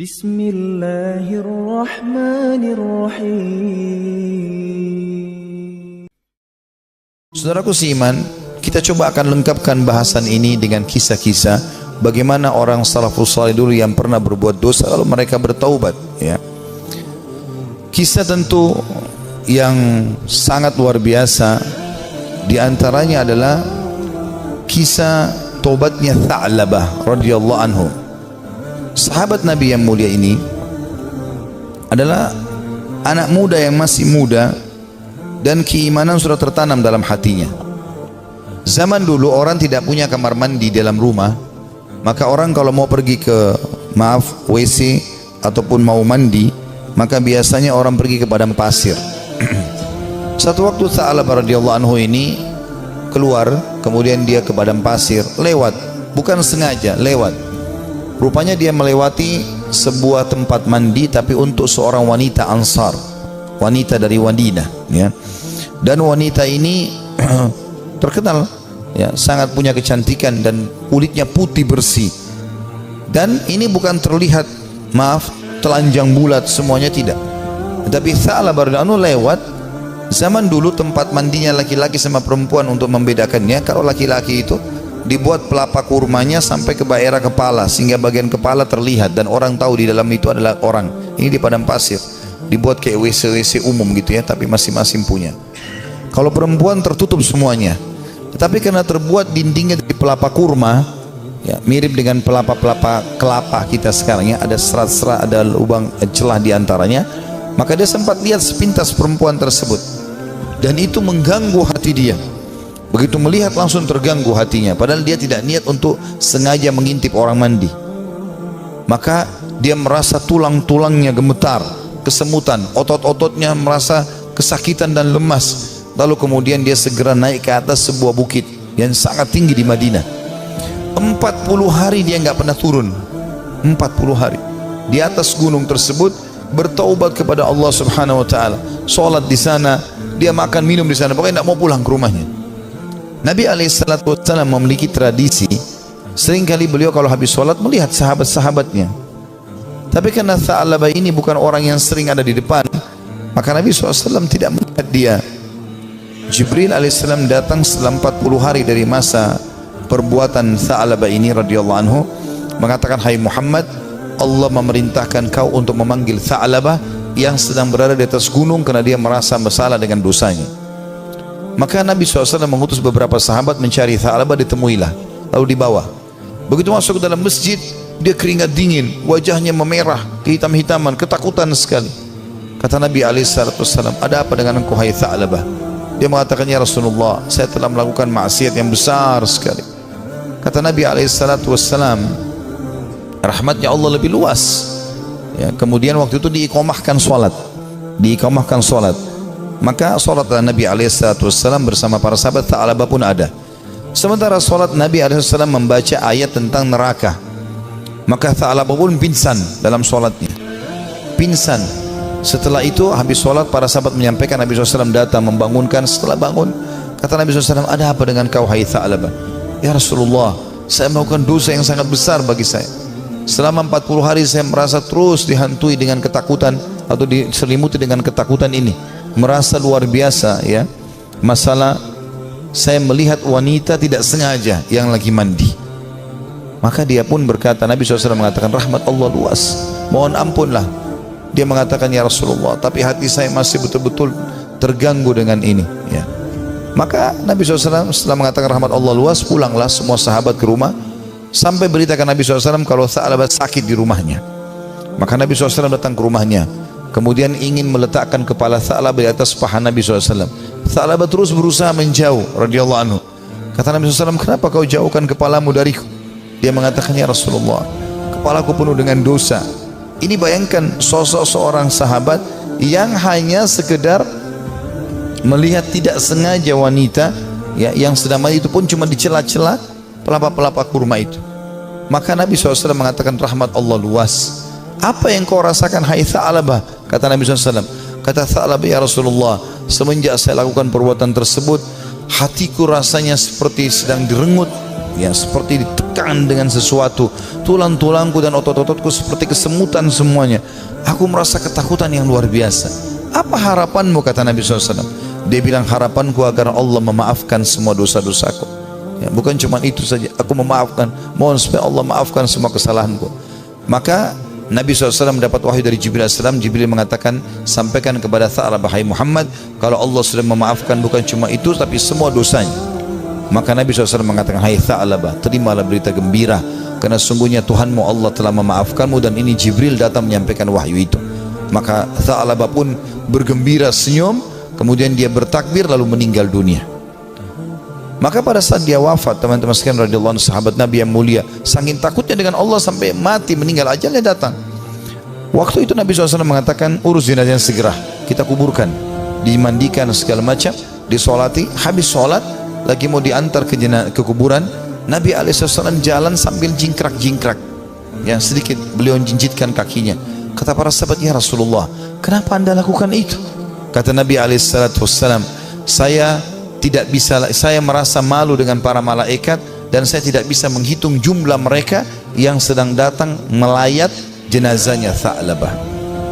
Bismillahirrahmanirrahim. Saudaraku seiman, kita coba akan lengkapkan bahasan ini dengan kisah-kisah bagaimana orang salafus saleh dulu yang pernah berbuat dosa lalu mereka bertaubat, ya. Kisah tentu yang sangat luar biasa, di antaranya adalah kisah taubatnya Tha'labah radhiyallahu anhu. Sahabat Nabi yang mulia ini adalah anak muda yang masih muda dan keimanan sudah tertanam dalam hatinya. Zaman dulu orang tidak punya kamar mandi dalam rumah, maka orang kalau mau pergi ke WC ataupun mau mandi, maka biasanya orang pergi ke padang pasir. Satu waktu Tha'labah radhiyallahu anhu ini keluar, kemudian dia ke padang pasir, lewat, bukan sengaja lewat. Rupanya dia melewati sebuah tempat mandi tapi untuk seorang wanita Ansar, wanita dari Madinah, ya. Dan wanita ini terkenal, ya, sangat punya kecantikan dan kulitnya putih bersih. Dan ini bukan terlihat, telanjang bulat semuanya, tidak. Tapi Tha'labah radhiyallahu anhu lewat. Zaman dulu tempat mandinya laki-laki sama perempuan, untuk membedakannya, kalau laki-laki itu dibuat pelapa kurmanya sampai ke daerah kepala sehingga bagian kepala terlihat dan orang tahu di dalam itu adalah orang. Ini di padang pasir, dibuat kayak WC umum gitu, ya, tapi masing-masing punya. Kalau perempuan tertutup semuanya, tetapi karena terbuat dindingnya dari pelapa kurma, ya, mirip dengan pelapa-pelapa kelapa kita sekarang, ya, ada serat-serat, ada lubang celah di antaranya, maka dia sempat lihat sepintas perempuan tersebut dan itu mengganggu hati dia. Begitu melihat langsung terganggu hatinya, padahal dia tidak niat untuk sengaja mengintip orang mandi. Maka dia merasa tulang-tulangnya gemetar, kesemutan, otot-ototnya merasa kesakitan dan lemas. Lalu kemudian dia segera naik ke atas sebuah bukit yang sangat tinggi di Madinah. 40 hari dia nggak pernah turun. 40 hari di atas gunung tersebut bertaubat kepada Allah Subhanahu wa taala. Salat di sana, dia makan minum di sana, pokoknya tidak mau pulang ke rumahnya. Nabi SAW memiliki tradisi, seringkali beliau kalau habis sholat melihat sahabat-sahabatnya. Tapi karena Tha'labah ini bukan orang yang sering ada di depan, maka Nabi SAW tidak melihat dia. Jibril alaihissalam datang setelah 40 hari dari masa perbuatan Tha'labah ini radhiyallahu anhu, mengatakan, "Hai Muhammad, Allah memerintahkan kau untuk memanggil Tha'labah yang sedang berada di atas gunung karena dia merasa bersalah dengan dosanya." Maka Nabi SAW mengutus beberapa sahabat mencari Tha'labah, ditemuilah, lalu dibawa. Begitu masuk ke dalam masjid, dia keringat dingin, wajahnya memerah, kehitam-hitaman, ketakutan sekali. Kata Nabi SAW, "Ada apa dengan engkau hai Tha'labah?" Dia mengatakan, "Ya Rasulullah, saya telah melakukan maksiat yang besar sekali." Kata Nabi SAW, rahmatnya Allah lebih luas, ya. Kemudian waktu itu diiqamahkan sholat, maka sholat Nabi SAW bersama para sahabat Tha'labah pun ada. Sementara sholat Nabi SAW membaca ayat tentang neraka, maka Tha'labah pun pingsan dalam sholatnya, pingsan. Setelah itu habis sholat para sahabat menyampaikan, Nabi SAW datang membangunkan. Setelah bangun, kata Nabi SAW, "Ada apa dengan kau hai Tha'labah?" "Ya Rasulullah, saya melakukan dosa yang sangat besar bagi saya. Selama 40 hari saya merasa terus dihantui dengan ketakutan atau diselimuti dengan ketakutan ini. Merasa luar biasa, ya. Masalah saya melihat wanita tidak sengaja yang lagi mandi." Maka dia pun berkata, Nabi SAW mengatakan, "Rahmat Allah luas, mohon ampunlah." Dia mengatakan, "Ya Rasulullah, tapi hati saya masih betul-betul terganggu dengan ini, ya." Maka Nabi SAW setelah mengatakan rahmat Allah luas, pulanglah semua sahabat ke rumah, sampai beritakan Nabi SAW kalau Tha'labah sakit di rumahnya. Maka Nabi SAW datang ke rumahnya, kemudian ingin meletakkan kepala Tha'labah di atas paha Nabi SAW. Tha'labah terus berusaha menjauh radhiyallahu anhu. Kata Nabi SAW, "Kenapa kau jauhkan kepalamu dariku?" Dia mengatakan, "Ya Rasulullah, kepalaku penuh dengan dosa." Ini bayangkan sosok seorang sahabat yang hanya sekedar melihat tidak sengaja wanita, ya, yang sedang mandi, itu pun cuma di celah-celah pelapa-pelapa kurma itu. Maka Nabi SAW mengatakan rahmat Allah luas. "Apa yang kau rasakan hai Tha'labah?" Kata Nabi SAW. Kata Tha'labah, "Ya Rasulullah, semenjak saya lakukan perbuatan tersebut, hatiku rasanya seperti sedang direngut, ya, seperti ditekan dengan sesuatu, tulang-tulangku dan otot-ototku seperti kesemutan semuanya. Aku merasa ketakutan yang luar biasa. Apa harapanmu, kata Nabi SAW? Dia bilang, harapanku agar Allah memaafkan semua dosa-dosaku. Ya, bukan cuma itu saja, aku memaafkan, mohon supaya Allah maafkan semua kesalahanku. Maka Nabi SAW mendapat wahyu dari Jibril AS. Jibril mengatakan, sampaikan kepada Tha'labah, hai Muhammad, kalau Allah sudah memaafkan bukan cuma itu tapi semua dosanya. Maka Nabi SAW mengatakan, hai Tha'labah, terimalah berita gembira, karena sungguhnya Tuhanmu Allah telah memaafkanmu, dan ini Jibril datang menyampaikan wahyu itu. Maka Tha'labah pun bergembira, senyum, kemudian dia bertakbir lalu meninggal dunia. Maka pada saat dia wafat, teman-teman sekalian radhiyallahu anhu, sahabat Nabi yang mulia, saking takutnya dengan Allah sampai mati, meninggal, ajalnya datang. Waktu itu Nabi SAW mengatakan, urus jenazahnya segera, kita kuburkan, dimandikan segala macam, disolati. Habis sholat lagi mau diantar ke kuburan, Nabi SAW jalan sambil jingkrak-jingkrak, ya sedikit beliau jinjitkan kakinya. Kata para sahabat, ya Rasulullah, kenapa anda lakukan itu? Kata Nabi SAW, saya merasa malu dengan para malaikat, dan saya tidak bisa menghitung jumlah mereka yang sedang datang melayat jenazahnya Tha'labah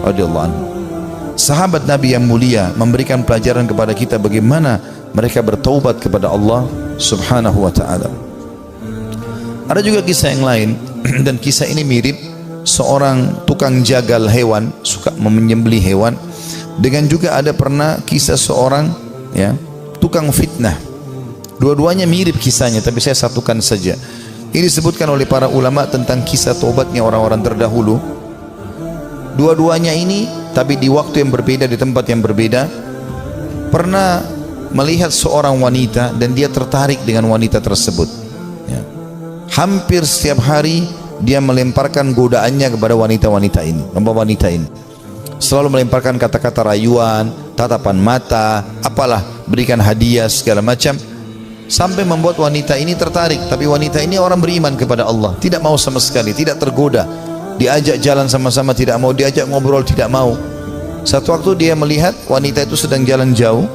radhiyallahu anhu. Sahabat Nabi yang mulia memberikan pelajaran kepada kita bagaimana mereka bertaubat kepada Allah Subhanahu wa ta'ala. Ada juga kisah yang lain dan kisah ini mirip, seorang tukang jagal hewan, suka menyembelih hewan, dengan juga ada pernah kisah seorang, ya, tukang fitnah. Dua-duanya mirip kisahnya, tapi saya satukan saja. Ini disebutkan oleh para ulama tentang kisah tobatnya orang-orang terdahulu. Dua-duanya ini, tapi di waktu yang berbeda, di tempat yang berbeda, pernah melihat seorang wanita dan dia tertarik dengan wanita tersebut, ya. Hampir setiap hari dia melemparkan godaannya kepada wanita-wanita ini, selalu melemparkan kata-kata rayuan, tatapan mata, apalah, berikan hadiah segala macam, sampai membuat wanita ini tertarik. Tapi wanita ini orang beriman kepada Allah, tidak mau sama sekali, tidak tergoda. Diajak jalan sama-sama tidak mau, diajak ngobrol tidak mau. Satu waktu dia melihat wanita itu sedang jalan jauh,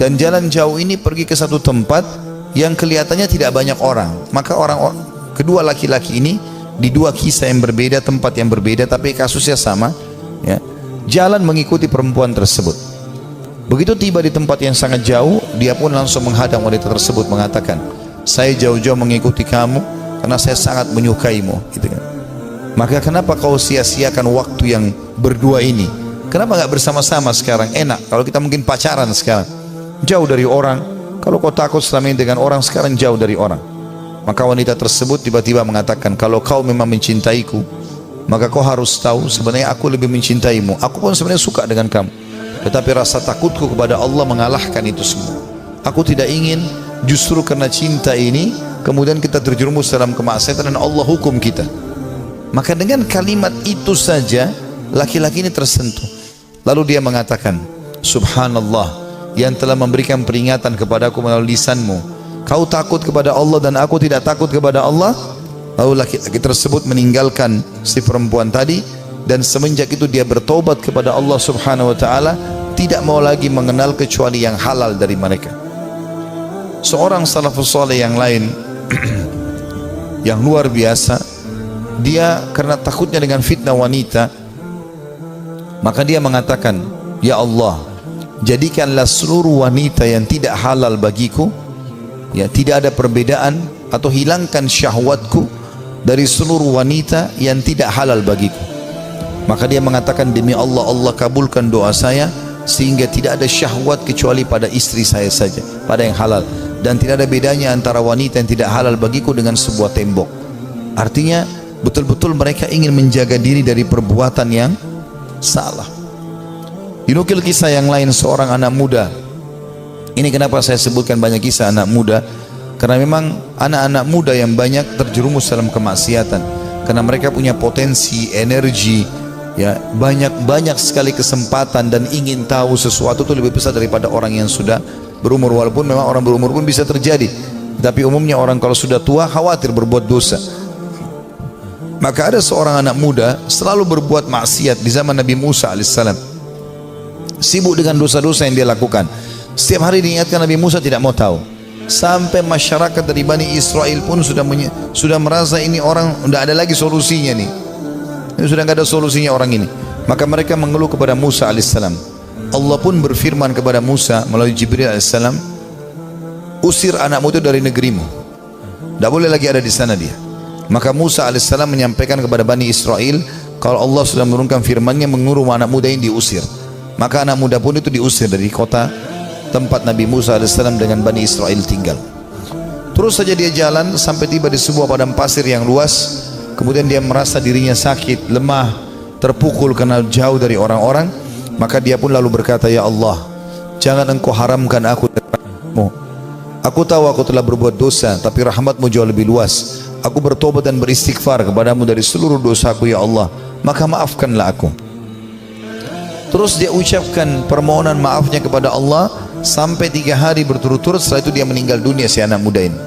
dan jalan jauh ini pergi ke satu tempat yang kelihatannya tidak banyak orang. Maka kedua laki-laki ini di dua kisah yang berbeda, tempat yang berbeda, tapi kasusnya sama, ya, jalan mengikuti perempuan tersebut. Begitu tiba di tempat yang sangat jauh, dia pun langsung menghadang wanita tersebut, mengatakan, saya jauh-jauh mengikuti kamu karena saya sangat menyukaimu, gitu kan. Maka kenapa kau sia-siakan waktu yang berdua ini? Kenapa nggak bersama-sama sekarang? Enak kalau kita mungkin pacaran sekarang, jauh dari orang. Kalau kau takut selama ini dengan orang, sekarang jauh dari orang. Maka wanita tersebut tiba-tiba mengatakan, kalau kau memang mencintaiku, maka kau harus tahu sebenarnya aku lebih mencintaimu. Aku pun sebenarnya suka dengan kamu, tetapi rasa takutku kepada Allah mengalahkan itu semua. Aku tidak ingin justru karena cinta ini kemudian kita terjerumus dalam kemaksiatan dan Allah hukum kita. Maka dengan kalimat itu saja laki-laki ini tersentuh. Lalu dia mengatakan, subhanallah, yang telah memberikan peringatan kepadaku melalui lisanmu. Kau takut kepada Allah dan aku tidak takut kepada Allah. Lalu laki-laki tersebut meninggalkan si perempuan tadi, dan semenjak itu dia bertobat kepada Allah Subhanahu wa ta'ala, tidak mau lagi mengenal kecuali yang halal dari mereka. Seorang salafus saleh yang lain yang luar biasa, dia karena takutnya dengan fitnah wanita, maka dia mengatakan, ya Allah, jadikanlah seluruh wanita yang tidak halal bagiku, ya, tidak ada perbedaan, atau hilangkan syahwatku dari seluruh wanita yang tidak halal bagiku. Maka dia mengatakan, demi Allah, Allah kabulkan doa saya sehingga tidak ada syahwat kecuali pada istri saya saja, pada yang halal, dan tidak ada bedanya antara wanita yang tidak halal bagiku dengan sebuah tembok. Artinya betul-betul mereka ingin menjaga diri dari perbuatan yang salah. Dinukil kisah yang lain, seorang anak muda. Ini kenapa saya sebutkan banyak kisah anak muda, karena memang anak-anak muda yang banyak terjerumus dalam kemaksiatan, karena mereka punya potensi, energi, ya, banyak sekali kesempatan, dan ingin tahu sesuatu itu lebih besar daripada orang yang sudah berumur. Walaupun memang orang berumur pun bisa terjadi, tapi umumnya orang kalau sudah tua khawatir berbuat dosa. Maka ada seorang anak muda selalu berbuat maksiat di zaman Nabi Musa alaihissalam, sibuk dengan dosa-dosa yang dia lakukan. Setiap hari diingatkan, Nabi Musa tidak mau tahu. Sampai masyarakat dari Bani Israel pun sudah merasa ini orang tidak ada lagi solusinya nih. Ini sudah tidak ada solusinya orang ini. Maka mereka mengeluh kepada Musa alaihissalam. Allah pun berfirman kepada Musa melalui Jibril alaihissalam, usir anakmu itu dari negerimu. Tidak boleh lagi ada di sana dia. Maka Musa alaihissalam menyampaikan kepada Bani Israel, kalau Allah sudah menurunkan firman-Nya menguruh anak muda ini diusir. Maka anak muda pun itu diusir dari kota tempat Nabi Musa alaihissalam dengan Bani Israel tinggal. Terus saja dia jalan sampai tiba di sebuah padang pasir yang luas. Kemudian dia merasa dirinya sakit, lemah, terpukul karena jauh dari orang-orang. Maka dia pun lalu berkata, ya Allah, jangan engkau haramkan aku dari rahmat-Mu. Aku tahu aku telah berbuat dosa, tapi rahmat-Mu jauh lebih luas. Aku bertobat dan beristighfar kepadamu dari seluruh dosaku, ya Allah, maka maafkanlah aku. Terus dia ucapkan permohonan maafnya kepada Allah sampai 3 hari berturut-turut. Setelah itu dia meninggal dunia, si anak muda ini.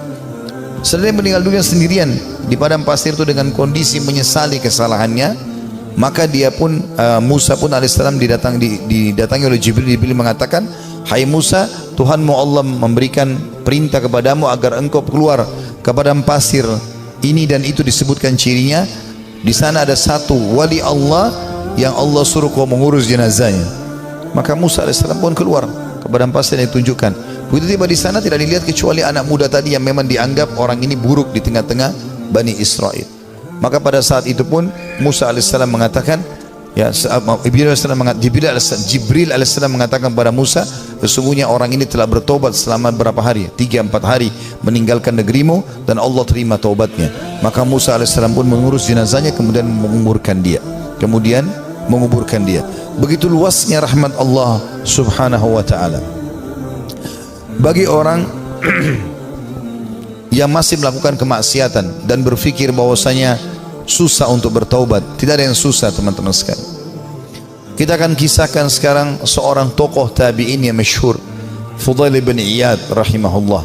Setelah dia meninggal dunia sendirian di padang pasir itu dengan kondisi menyesali kesalahannya, maka dia pun Musa pun alaihissalam didatangi oleh Jibril. Jibril mengatakan, hai Musa, Tuhanmu Allah memberikan perintah kepadamu agar engkau keluar ke padang pasir ini, dan itu disebutkan cirinya. Di sana ada satu wali Allah yang Allah suruh kau mengurus jenazahnya. Maka Musa alaihissalam pun keluar ke padang pasir yang ditunjukkan. Begitu tiba di sana tidak dilihat kecuali anak muda tadi yang memang dianggap orang ini buruk di tengah-tengah Bani Israel. Maka pada saat itu pun Musa alaihissalam mengatakan, ya, Jibril alaihissalam mengatakan kepada Musa, sesungguhnya orang ini telah bertobat selama berapa hari? 3-4 hari meninggalkan negerimu, dan Allah terima taubatnya. Maka Musa alaihissalam pun mengurus jenazahnya, kemudian menguburkan dia. Begitu luasnya rahmat Allah subhanahu wa ta'ala bagi orang yang masih melakukan kemaksiatan dan berpikir bahwasanya susah untuk bertaubat. Tidak ada yang susah, teman-teman sekalian. Kita akan kisahkan sekarang seorang tokoh tabi'in yang masyhur, Fudail bin Iyad rahimahullah.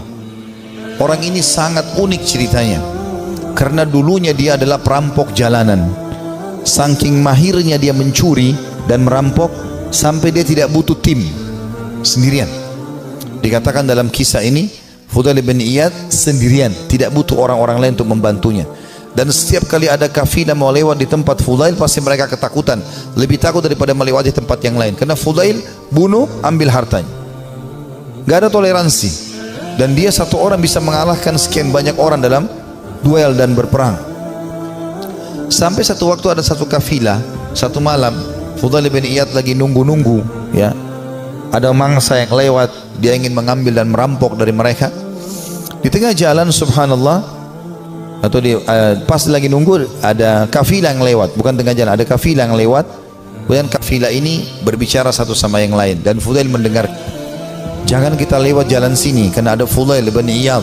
Orang ini sangat unik ceritanya, karena dulunya dia adalah perampok jalanan. Saking mahirnya dia mencuri dan merampok sampai dia tidak butuh tim, sendirian. Dikatakan dalam kisah ini, Fudail bin Iyad sendirian, tidak butuh orang-orang lain untuk membantunya. Dan setiap kali ada kafilah mau lewat di tempat Fudail, pasti mereka ketakutan, lebih takut daripada melewati tempat yang lain, karena Fudail bunuh, ambil hartanya, gak ada toleransi. Dan dia satu orang bisa mengalahkan sekian banyak orang dalam duel dan berperang. Sampai satu waktu ada satu kafilah, satu malam Fudail bin Iyad lagi nunggu-nunggu, ya, ada mangsa yang lewat, dia ingin mengambil dan merampok dari mereka. Di tengah jalan, subhanallah, atau pas lagi nunggu, ada kafilah yang lewat, bukan tengah jalan, ada kafilah yang lewat. Kemudian kafilah ini berbicara satu sama yang lain, dan Fudail mendengar, jangan kita lewat jalan sini karena ada Fudail bin Iyad,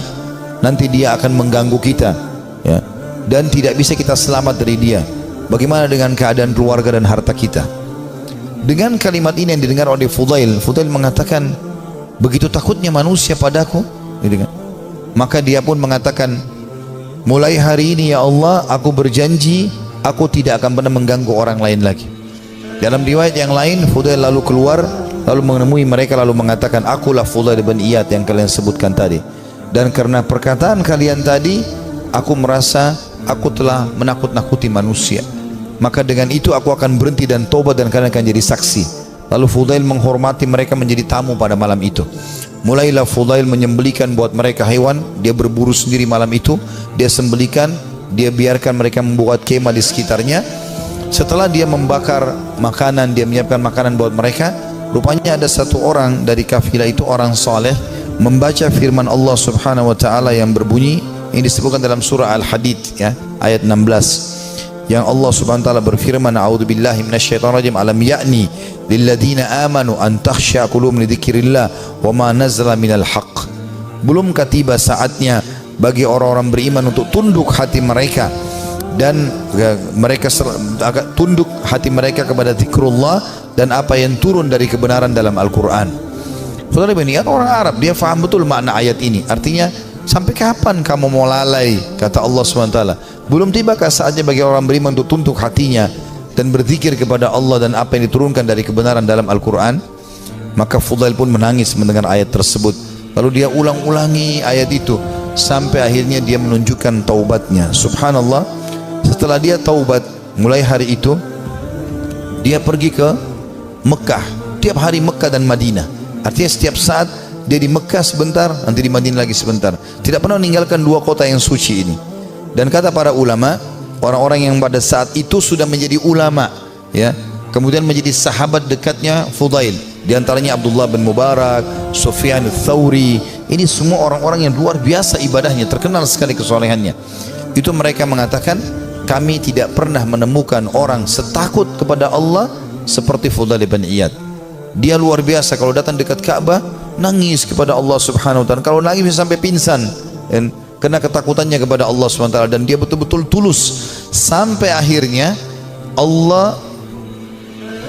nanti dia akan mengganggu kita, ya, dan tidak bisa kita selamat dari dia. Bagaimana dengan keadaan keluarga dan harta kita? Dengan kalimat ini yang didengar oleh Fudail, Fudail mengatakan, begitu takutnya manusia padaku, maka dia pun mengatakan, mulai hari ini ya Allah, aku berjanji aku tidak akan pernah mengganggu orang lain lagi. Dalam riwayat yang lain, Fudail lalu keluar, lalu menemui mereka, lalu mengatakan, akulah Fudail bin Iyad yang kalian sebutkan tadi, dan karena perkataan kalian tadi, aku merasa aku telah menakut-nakuti manusia. Maka dengan itu aku akan berhenti dan tobat, dan kalian akan jadi saksi. Lalu Fudail menghormati mereka menjadi tamu pada malam itu. Mulailah Fudail menyembelikan buat mereka hewan. Dia berburu sendiri malam itu, dia sembelikan, dia biarkan mereka membuat kemah di sekitarnya. Setelah dia membakar makanan, dia menyiapkan makanan buat mereka. Rupanya ada satu orang dari kafilah itu, orang saleh, membaca firman Allah subhanahu wa ta'ala yang berbunyi, yang disebutkan dalam surah Al-Hadid, ya, ayat 16, yang Allah subhanahu wa ta'ala berfirman, a'udzubillahi minasyaitonirrajim, alam ya'ni lilladzina amanu an takhsha qulubuhum lidzikrillah wa ma nazala minal haqq. Belumkah tiba saatnya bagi orang-orang beriman untuk tunduk hati mereka, dan mereka tunduk hati mereka kepada zikrullah dan apa yang turun dari kebenaran dalam Al-Quran. Fudail bin Iyad orang Arab, dia faham betul makna ayat ini. Artinya, sampai kapan kamu mau lalai, kata Allah SWT. Belum tibakah saatnya bagi orang beriman untuk tunduk hatinya dan berzikir kepada Allah dan apa yang diturunkan dari kebenaran dalam Al-Quran? Maka Fudail pun menangis mendengar ayat tersebut. Lalu dia ulang-ulangi ayat itu sampai akhirnya dia menunjukkan taubatnya. Subhanallah, setelah dia taubat, mulai hari itu dia pergi ke Mekah. Tiap hari Mekah dan Madinah. Artinya setiap saat dia di Mekah sebentar, nanti di Madinah lagi sebentar. Tidak pernah meninggalkan dua kota yang suci ini. Dan kata para ulama, orang-orang yang pada saat itu sudah menjadi ulama, ya, kemudian menjadi sahabat dekatnya Fudail. Di antaranya Abdullah bin Mubarak, Sufyan Ats-Tsauri. Ini semua orang-orang yang luar biasa ibadahnya, terkenal sekali kesolehannya. Itu mereka mengatakan, kami tidak pernah menemukan orang setakut kepada Allah seperti Fudail bin Iyad. Dia luar biasa, kalau datang dekat Ka'bah nangis kepada Allah Subhanahu wa taala. Kalau nangis bisa sampai pingsan, karena ketakutannya kepada Allah Subhanahu wa taala, dan dia betul-betul tulus. Sampai akhirnya Allah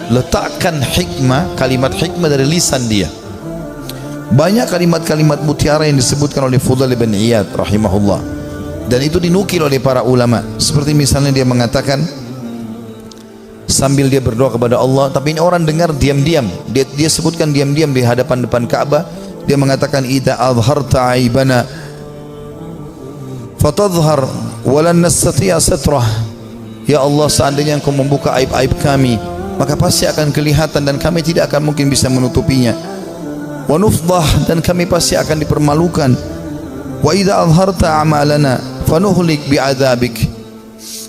letakkan hikmah, kalimat hikmah dari lisan dia. Banyak kalimat-kalimat mutiara yang disebutkan oleh Fudail bin Iyad rahimahullah, dan itu dinukil oleh para ulama. Seperti misalnya dia mengatakan sambil dia berdoa kepada Allah, tapi ini orang dengar diam-diam. Dia sebutkan diam-diam di hadapan depan Ka'bah. Dia mengatakan, idza adharta aibana fatadhhar walan nastati'a satrah. Ya Allah, seandainya Engkau membuka aib-aib kami, maka pasti akan kelihatan dan kami tidak akan mungkin bisa menutupinya. Wa nufdah, dan kami pasti akan dipermalukan. Wa idza adharta a'malana fanuhlik bi'adzabik.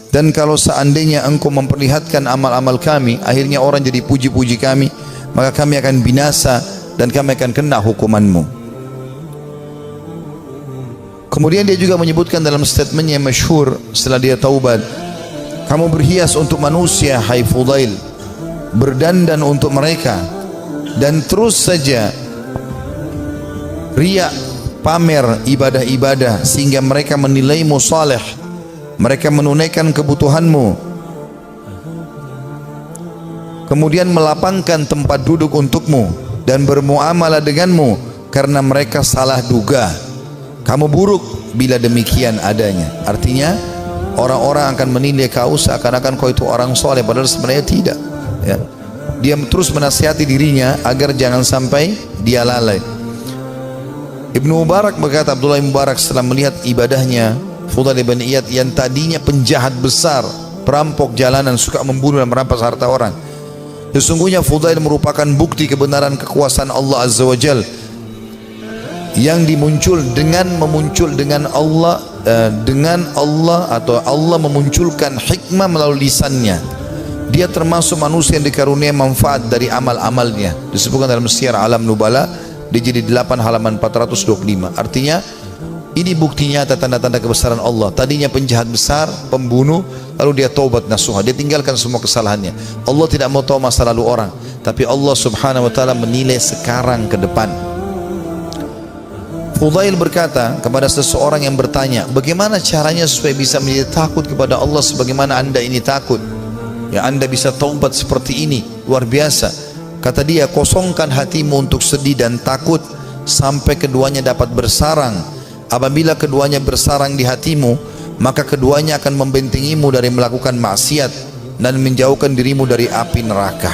Dan kalau seandainya Engkau memperlihatkan amal-amal kami, akhirnya orang jadi puji-puji kami, maka kami akan binasa dan kami akan kena hukuman-Mu. Kemudian dia juga menyebutkan dalam statementnya yang masyhur setelah dia taubat, kamu berhias untuk manusia, hai Fudail, berdandan untuk mereka, dan terus saja riya, pamer ibadah-ibadah sehingga mereka menilaimu saleh. Mereka menunaikan kebutuhanmu, kemudian melapangkan tempat duduk untukmu dan bermuamalah denganmu, karena mereka salah duga. Kamu buruk bila demikian adanya. Artinya orang-orang akan menilai kau seakan-akan kau itu orang soleh, padahal sebenarnya tidak, ya. Dia terus menasihati dirinya agar jangan sampai dia lalai. Ibnu Mubarak berkata, Abdullah bin Mubarak setelah melihat ibadahnya Fudail bin Iyad yang tadinya penjahat besar, perampok jalanan, suka membunuh dan merampas harta orang, sesungguhnya Fudail merupakan bukti kebenaran kekuasaan Allah Azza wa Jal yang dimuncul dengan Allah atau Allah memunculkan hikmah melalui lisannya. Dia termasuk manusia yang dikaruniai manfaat dari amal-amalnya. Disebutkan dalam Syiar Alam Nubala di jilid 8 halaman 425. Artinya ini bukti nyata, tanda-tanda kebesaran Allah. Tadinya penjahat besar, pembunuh, lalu dia taubat nasuha, dia tinggalkan semua kesalahannya. Allah tidak mau tahu masa lalu orang, tapi Allah Subhanahu wa taala menilai sekarang ke depan. Fudail berkata kepada seseorang yang bertanya, bagaimana caranya supaya bisa menjadi takut kepada Allah sebagaimana Anda ini takut? Ya, Anda bisa taubat seperti ini, luar biasa. Kata dia, kosongkan hatimu untuk sedih dan takut sampai keduanya dapat bersarang. Apabila keduanya bersarang di hatimu, maka keduanya akan membentengimu dari melakukan maksiat dan menjauhkan dirimu dari api neraka.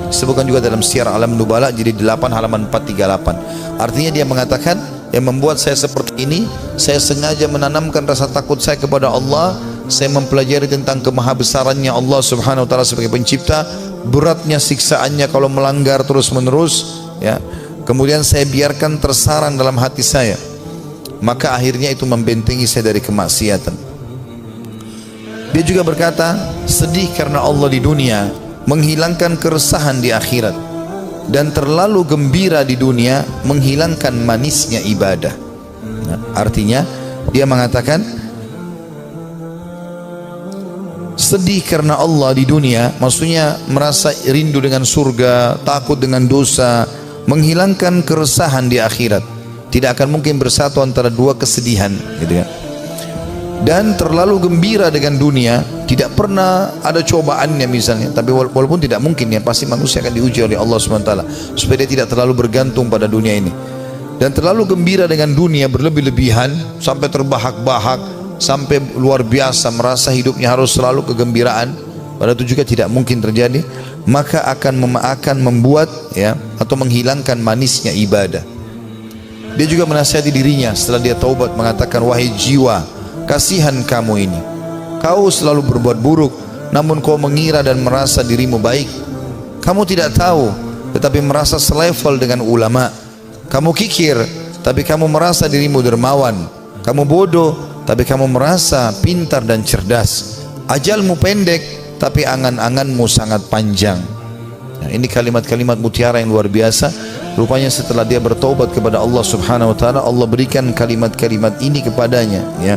Disebutkan juga dalam Syiar Alam Nubala jilid 8 halaman 438. Artinya dia mengatakan, yang membuat saya seperti ini, saya sengaja menanamkan rasa takut saya kepada Allah. Saya mempelajari tentang kemahabesarannya Allah Subhanahu wa taala sebagai pencipta, beratnya siksaannya kalau melanggar terus-menerus, ya. Kemudian saya biarkan tersarang dalam hati saya, maka akhirnya itu membentengi saya dari kemaksiatan. Dia juga berkata, sedih karena Allah di dunia menghilangkan keresahan di akhirat, dan terlalu gembira di dunia menghilangkan manisnya ibadah. Nah, artinya dia mengatakan sedih karena Allah di dunia, maksudnya merasa rindu dengan surga, takut dengan dosa, menghilangkan keresahan di akhirat. Tidak akan mungkin bersatu antara dua kesedihan, gitu ya. Dan terlalu gembira dengan dunia, tidak pernah ada cobaannya misalnya. Tapi walaupun tidak mungkin, ya pasti manusia akan diuji oleh Allah SWT supaya dia tidak terlalu bergantung pada dunia ini. Dan terlalu gembira dengan dunia berlebih-lebihan sampai terbahak-bahak, sampai luar biasa merasa hidupnya harus selalu kegembiraan, padahal itu juga tidak mungkin terjadi. Maka akan membuat, ya, atau menghilangkan manisnya ibadah. Dia juga menasihati dirinya setelah dia taubat, mengatakan, wahai jiwa, kasihan kamu ini. Kau selalu berbuat buruk, namun kau mengira dan merasa dirimu baik. Kamu tidak tahu, tetapi merasa selevel dengan ulama. Kamu kikir, tapi kamu merasa dirimu dermawan. Kamu bodoh, tapi kamu merasa pintar dan cerdas. Ajalmu pendek, tapi angan-anganmu sangat panjang. Nah, ini kalimat-kalimat mutiara yang luar biasa. Rupanya setelah dia bertaubat kepada Allah Subhanahu wa taala, Allah berikan kalimat-kalimat ini kepadanya, ya.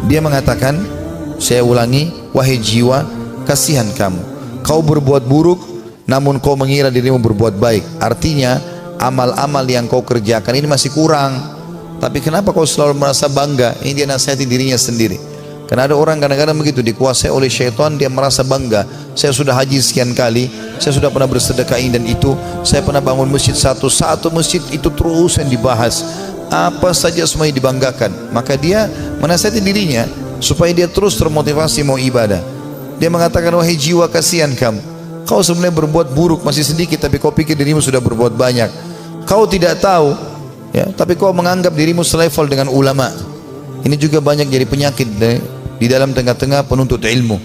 Dia mengatakan, saya ulangi, wahai jiwa, kasihan kamu. Kau berbuat buruk, namun kau mengira dirimu berbuat baik. Artinya, amal-amal yang kau kerjakan ini masih kurang. Tapi kenapa kau selalu merasa bangga? Ini dia nasihati dirinya sendiri. Karena ada orang kadang-kadang begitu, dikuasai oleh syaitan, dia merasa bangga. Saya sudah haji sekian kali, saya sudah pernah bersedekah ini dan itu, saya pernah bangun masjid satu masjid itu terus yang dibahas. Apa saja semuanya dibanggakan. Maka dia menasihati dirinya supaya dia terus termotivasi mau ibadah. Dia mengatakan, wahai jiwa, kasihan kamu. Kau sebenarnya berbuat buruk masih sedikit, tapi kau pikir dirimu sudah berbuat banyak. Kau tidak tahu, ya, tapi kau menganggap dirimu selevel dengan ulama. Ini juga banyak jadi penyakit di dalam tengah-tengah penuntut ilmu.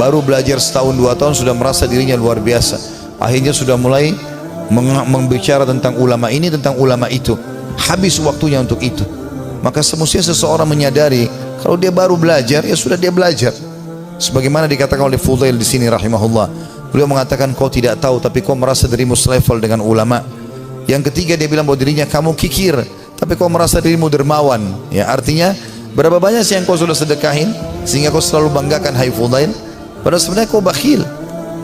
Baru belajar setahun 2 tahun sudah merasa dirinya luar biasa. Akhirnya sudah mulai membicara tentang ulama ini, tentang ulama itu. Habis waktunya untuk itu. Maka semestinya seseorang menyadari kalau dia baru belajar, ya sudah dia belajar. Sebagaimana dikatakan oleh Fudail di sini rahimahullah. Beliau mengatakan, kau tidak tahu tapi kau merasa dirimu selevel dengan ulama. Yang ketiga, dia bilang bahwa dirinya, kamu kikir tapi kau merasa dirimu dermawan. Ya, artinya berapa banyak sih yang kau sudah sedekahin sehingga kau selalu banggakan, hai Fudail? Padahal sebenarnya kau bakhil.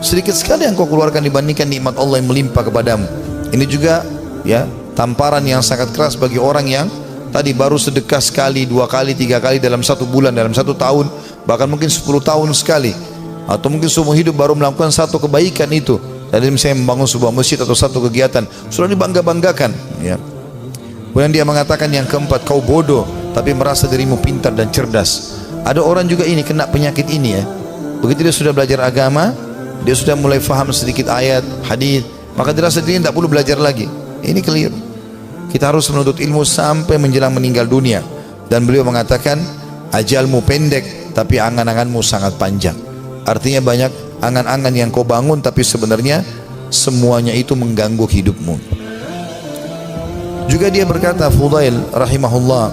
Sedikit sekali yang kau keluarkan dibandingkan nikmat Allah yang melimpah kepadamu. Ini juga, ya, tamparan yang sangat keras bagi orang yang tadi baru sedekah sekali, 2 kali, 3 kali dalam 1 bulan, dalam 1 tahun, bahkan mungkin 10 tahun sekali, atau mungkin seumur hidup baru melakukan 1 kebaikan itu. Dari misalnya membangun sebuah masjid atau 1 kegiatan, sudah dibangga-banggakan, ya. Kemudian dia mengatakan yang keempat, kau bodoh tapi merasa dirimu pintar dan cerdas. Ada orang juga ini kena penyakit ini, ya. Begitu dia sudah belajar agama, dia sudah mulai faham sedikit ayat, hadis, maka dia rasa dirinya tidak perlu belajar lagi. Ini keliru. Kita harus menuntut ilmu sampai menjelang meninggal dunia. Dan beliau mengatakan, ajalmu pendek tapi angan-anganmu sangat panjang. Artinya banyak angan-angan yang kau bangun, tapi sebenarnya semuanya itu mengganggu hidupmu. Juga dia berkata, Fudail rahimahullah,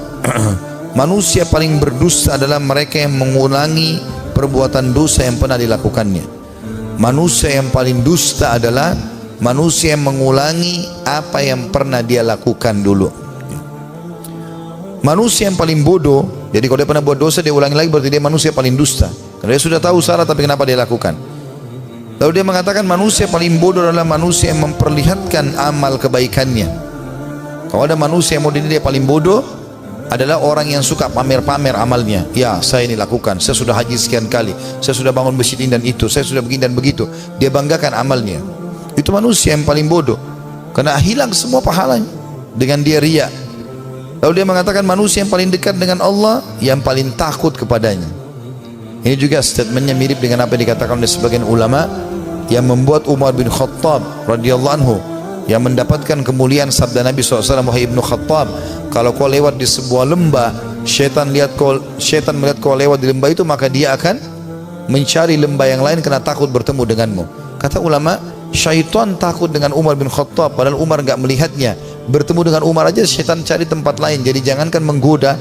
manusia paling berdusta adalah mereka yang mengulangi perbuatan dosa yang pernah dilakukannya. Manusia yang paling dusta adalah manusia yang mengulangi apa yang pernah dia lakukan dulu. Manusia yang paling bodoh, jadi kalau dia pernah buat dosa dia ulangi lagi, berarti dia manusia paling dusta. Karena dia sudah tahu salah, tapi kenapa dia lakukan? Lalu dia mengatakan manusia paling bodoh adalah manusia yang memperlihatkan amal kebaikannya. Kalau ada manusia yang model dia paling bodoh, adalah orang yang suka pamer-pamer amalnya. Ya, saya ini lakukan, saya sudah haji sekian kali, saya sudah bangun masjid ini dan itu, saya sudah begini dan begitu. Dia banggakan amalnya. Itu manusia yang paling bodoh, karena hilang semua pahalanya dengan dia riya. Lalu dia mengatakan manusia yang paling dekat dengan Allah, yang paling takut kepadanya. Ini juga statementnya mirip dengan apa yang dikatakan oleh sebagian ulama, yang membuat Umar bin Khattab radhiyallahu anhu yang mendapatkan kemuliaan sabda Nabi SAW, wahai Ibnu Khattab, kalau kau lewat di sebuah lembah, syaitan melihat kau lewat di lembah itu, maka dia akan mencari lembah yang lain karena takut bertemu denganmu. Kata ulama, syaitan takut dengan Umar bin Khattab, padahal Umar enggak melihatnya. Bertemu dengan Umar aja syaitan cari tempat lain. Jadi jangankan menggoda,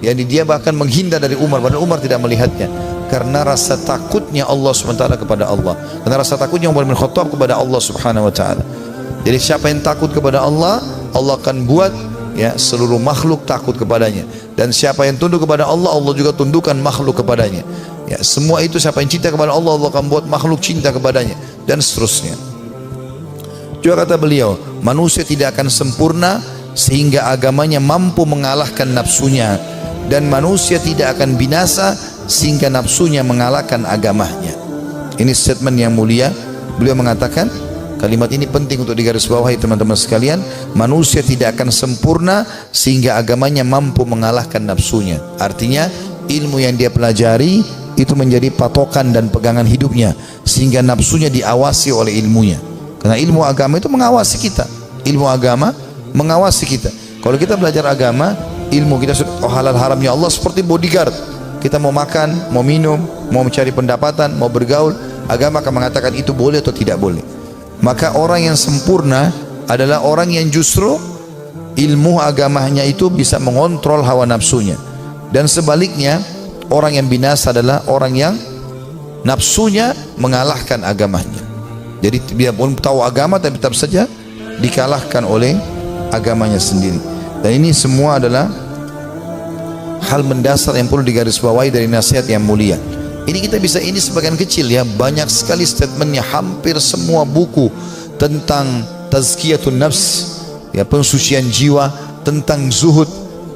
yani dia bahkan menghindar dari Umar, padahal Umar tidak melihatnya. Karena rasa takutnya Allah SWT kepada Allah, karena rasa takutnya Umar bin Khattab kepada Allah Subhanahu wa taala. Jadi siapa yang takut kepada Allah, Allah akan buat, ya, seluruh makhluk takut kepadanya. Dan siapa yang tunduk kepada Allah, Allah juga tundukkan makhluk kepadanya. Ya, semua itu siapa yang cinta kepada Allah, Allah akan buat makhluk cinta kepadanya, dan seterusnya. Juga kata beliau, manusia tidak akan sempurna sehingga agamanya mampu mengalahkan nafsunya, dan manusia tidak akan binasa sehingga nafsunya mengalahkan agamanya. Ini statement yang mulia. Beliau mengatakan, kalimat ini penting untuk digarisbawahi teman-teman sekalian. Manusia tidak akan sempurna sehingga agamanya mampu mengalahkan nafsunya. Artinya ilmu yang dia pelajari itu menjadi patokan dan pegangan hidupnya, sehingga nafsunya diawasi oleh ilmunya. Karena ilmu agama itu mengawasi kita. Ilmu agama mengawasi kita. Kalau kita belajar agama, ilmu kita sudah halal haramnya Allah seperti bodyguard. Kita mau makan, mau minum, mau mencari pendapatan, mau bergaul, agama akan mengatakan itu boleh atau tidak boleh. Maka orang yang sempurna adalah orang yang justru ilmu agamanya itu bisa mengontrol hawa nafsunya. Dan sebaliknya, orang yang binasa adalah orang yang nafsunya mengalahkan agamanya. Jadi dia pun tahu agama tapi tetap saja dikalahkan oleh agamanya sendiri. Dan ini semua adalah hal mendasar yang perlu digarisbawahi dari nasihat yang mulia. Ini kita bisa, ini sebagian kecil ya, banyak sekali statementnya, hampir semua buku tentang tazkiyatun nafs, ya, pensucian jiwa, tentang zuhud,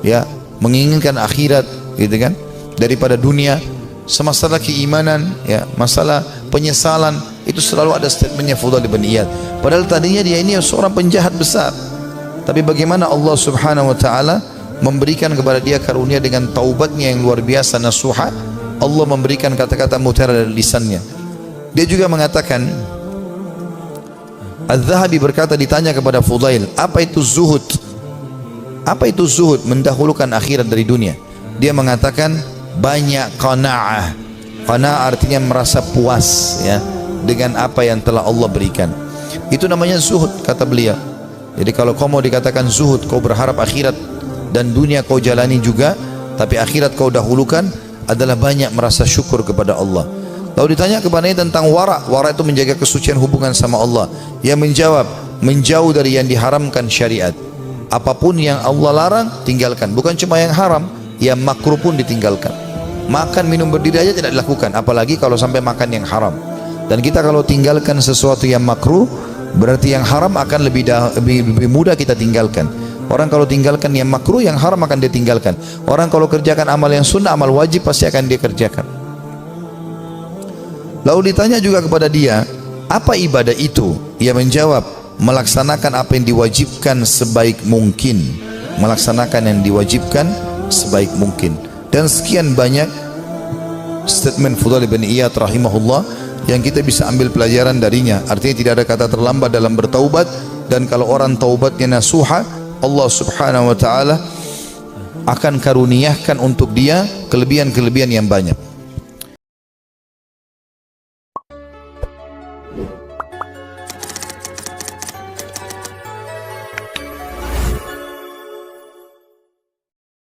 ya, menginginkan akhirat, gitu kan, daripada dunia, masalah keimanan, ya, masalah penyesalan, itu selalu ada statementnya Fudail bin Iyad. Padahal tadinya dia ini seorang penjahat besar, tapi bagaimana Allah Subhanahu wa taala memberikan kepada dia karunia dengan taubatnya yang luar biasa, nasuha. Allah memberikan kata-kata mutiara dari lisannya. Dia juga mengatakan, Az-Zahabi berkata, ditanya kepada Fudail, apa itu zuhud? Apa itu zuhud? Mendahulukan akhirat dari dunia. Dia mengatakan banyak qanaah. Qanaah artinya merasa puas, ya, dengan apa yang telah Allah berikan. Itu namanya zuhud, kata beliau. Jadi kalau kau mau dikatakan zuhud, kau berharap akhirat dan dunia kau jalani juga, tapi akhirat kau dahulukan, adalah banyak merasa syukur kepada Allah. Lalu ditanya kepadanya tentang wara. Wara itu menjaga kesucian hubungan sama Allah. Ia menjawab, menjauh dari yang diharamkan syariat. Apapun yang Allah larang, tinggalkan. Bukan cuma yang haram, yang makruh pun ditinggalkan. Makan minum berdiri aja tidak dilakukan, apalagi kalau sampai makan yang haram. Dan kita kalau tinggalkan sesuatu yang makruh, berarti yang haram akan lebih mudah kita tinggalkan. Orang kalau tinggalkan yang makruh, yang haram akan dia tinggalkan. Orang kalau kerjakan amal yang sunnah, amal wajib pasti akan dia kerjakan. Lalu ditanya juga kepada dia, apa ibadah itu? Ia menjawab, melaksanakan apa yang diwajibkan sebaik mungkin. Melaksanakan yang diwajibkan sebaik mungkin. Dan sekian banyak statement Fudail bin Iyad rahimahullah yang kita bisa ambil pelajaran darinya. Artinya tidak ada kata terlambat dalam bertaubat, dan kalau orang taubatnya nasuha, Allah Subhanahu wa taala akan karuniakan untuk dia kelebihan-kelebihan yang banyak.